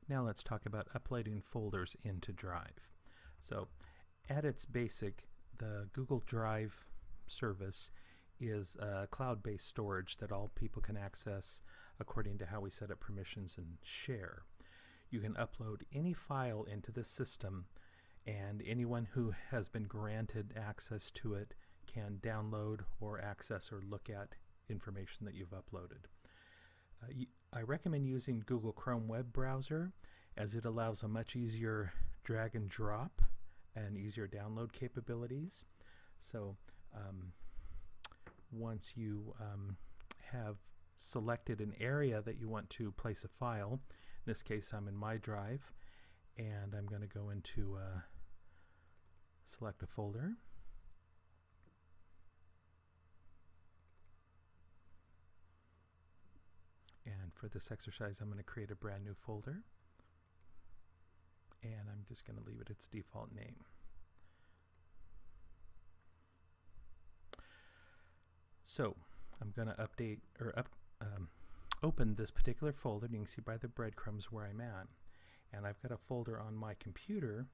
Now let's talk about uploading folders into Drive. So at its basic, the Google Drive service is a cloud-based storage that all people can access according to how we set up permissions and share. You can upload any file into this system, and anyone who has been granted access to it can download or access or look at information that you've uploaded. I recommend using Google Chrome web browser, as it allows a much easier drag and drop and easier download capabilities. So once you have selected an area that you want to place a file, in this case I'm in my drive, and I'm going to go into select a folder. And for this exercise, I'm going to create a brand new folder, and I'm just going to leave it its default name. So I'm going to update or open this particular folder, and you can see by the breadcrumbs where I'm at. And I've got a folder on my computer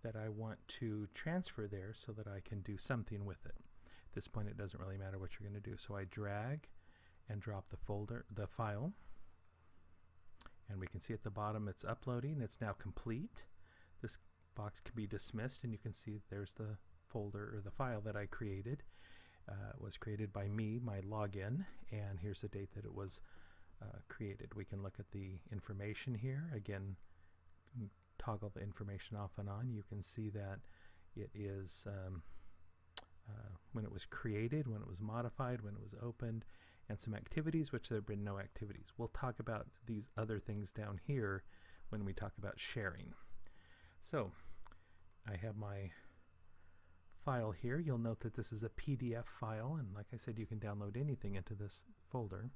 that I want to transfer there so that I can do something with it. At this point, it doesn't really matter what you're going to do. So I drag and drop the file, and we can see at the bottom it's uploading. It's now complete. This box can be dismissed, and you can see there's the folder or the file that I created. It was created by me, my login, and here's the date that it was created. We can look at the information here. Again, toggle the information off and on. You can see that it is when it was created, when it was modified, when it was opened, and some activities, which there have been no activities. We'll talk about these other things down here when we talk about sharing. So I have my file here. You'll note that this is a PDF file, and like I said, you can download anything into this folder.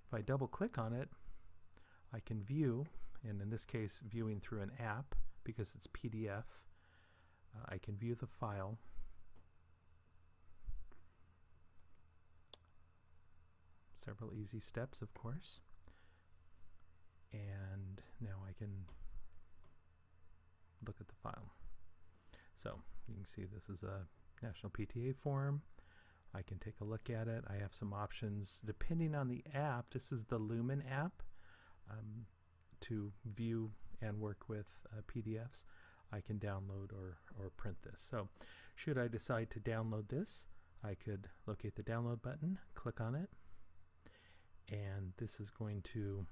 If I double click on it, I can view, and in this case viewing through an app because it's PDF, I can view the file. Several easy steps, of course, and now I can look at the file. So you can see this is a National PTA form. I can take a look at it. I have some options depending on the app. This is the Lumen app to view and work with PDFs. I can download or print this. So should I decide to download this, I could locate the download button, click on it, and this is going to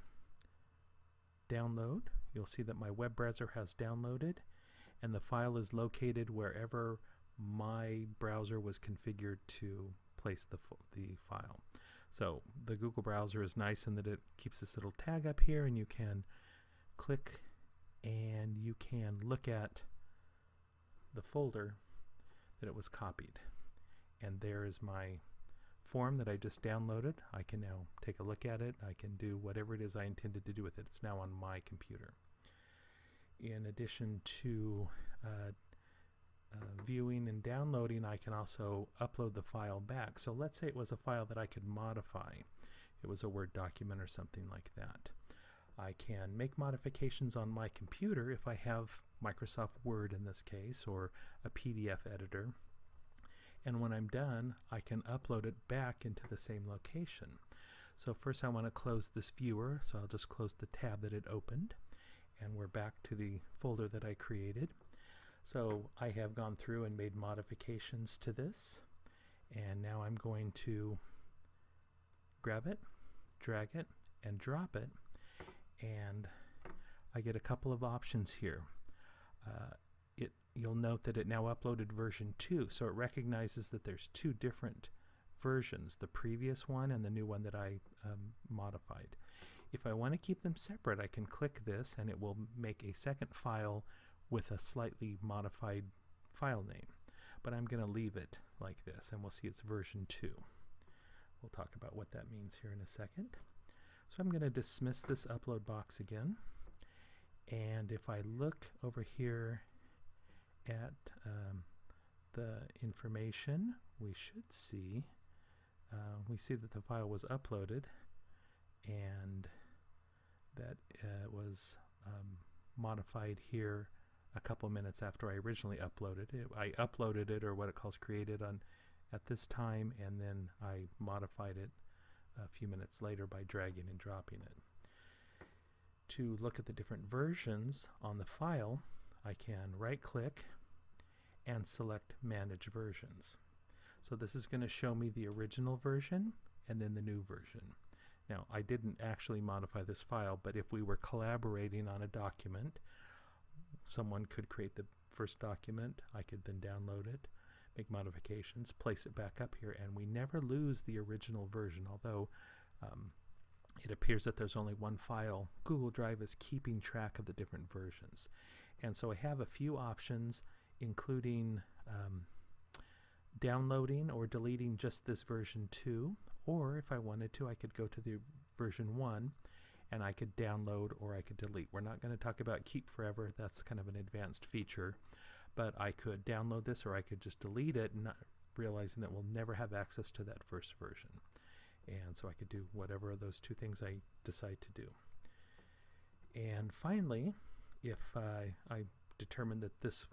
download. You'll see that my web browser has downloaded, and the file is located wherever my browser was configured to place the file. So the Google browser is nice in that it keeps this little tag up here, and you can click and you can look at the folder that it was copied. And there is my form that I just downloaded. I can now take a look at it. I can do whatever it is I intended to do with it. It's now on my computer. In addition to viewing and downloading, I can also upload the file back. So let's say it was a file that I could modify. It was a Word document or something like that. I can make modifications on my computer if I have Microsoft Word in this case, or a PDF editor. And when I'm done, I can upload it back into the same location. So first I want to close this viewer, so I'll just close the tab that it opened, and we're back to the folder that I created. So I have gone through and made modifications to this, and now I'm going to grab it, drag it, and drop it, and I get a couple of options here. You'll note that it now uploaded version 2, so it recognizes that there's two different versions, the previous one and the new one that I modified. If I want to keep them separate, I can click this and it will make a second file with a slightly modified file name. But I'm going to leave it like this, and we'll see it's version 2. We'll talk about what that means here in a second. So I'm going to dismiss this upload box again, and if I look over here at the information, we should see that the file was uploaded, and that was was modified here a couple minutes after I originally uploaded it. I uploaded it, or what it calls created, on at this time, and then I modified it a few minutes later by dragging and dropping it. To look at the different versions on the file, I can right click and select Manage Versions. So this is going to show me the original version and then the new version. Now, I didn't actually modify this file, but if we were collaborating on a document, someone could create the first document, I could then download it, make modifications, place it back up here, and we never lose the original version, although it appears that there's only one file. Google Drive is keeping track of the different versions. And so I have a few options, including downloading or deleting just this version 2, or if I wanted to, I could go to the version 1 and I could download or I could delete. We're not going to talk about keep forever, that's kind of an advanced feature, but I could download this or I could just delete it, not realizing that we'll never have access to that first version. And so I could do whatever of those two things I decide to do. And finally, if I determine that this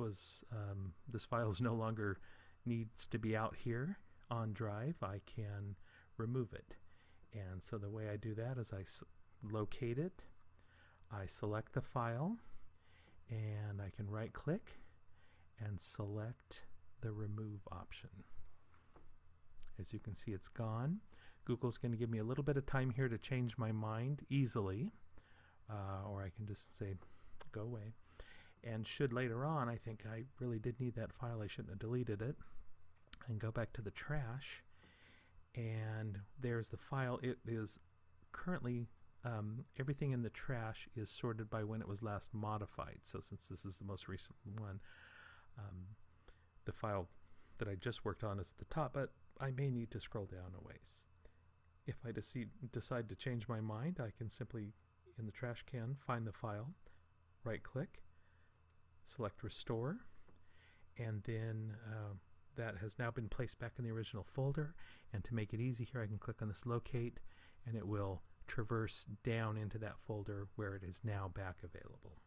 file is no longer needs to be out here on Drive, I can remove it. And so the way I do that is I locate it, I select the file, and I can right click and select the remove option. As you can see, it's gone. Google's going to give me a little bit of time here to change my mind easily, or I can just say go away. And should later on I think I really did need that file, I shouldn't have deleted it, and go back to the trash, and there's the file. It is currently everything in the trash is sorted by when it was last modified. So since this is the most recent one, the file that I just worked on is at the top, but I may need to scroll down a ways. If I decide to change my mind, I can simply, in the trash can, find the file, right click, select restore, and then that has now been placed back in the original folder. And to make it easy here, I can click on this locate, and it will traverse down into that folder where it is now back available.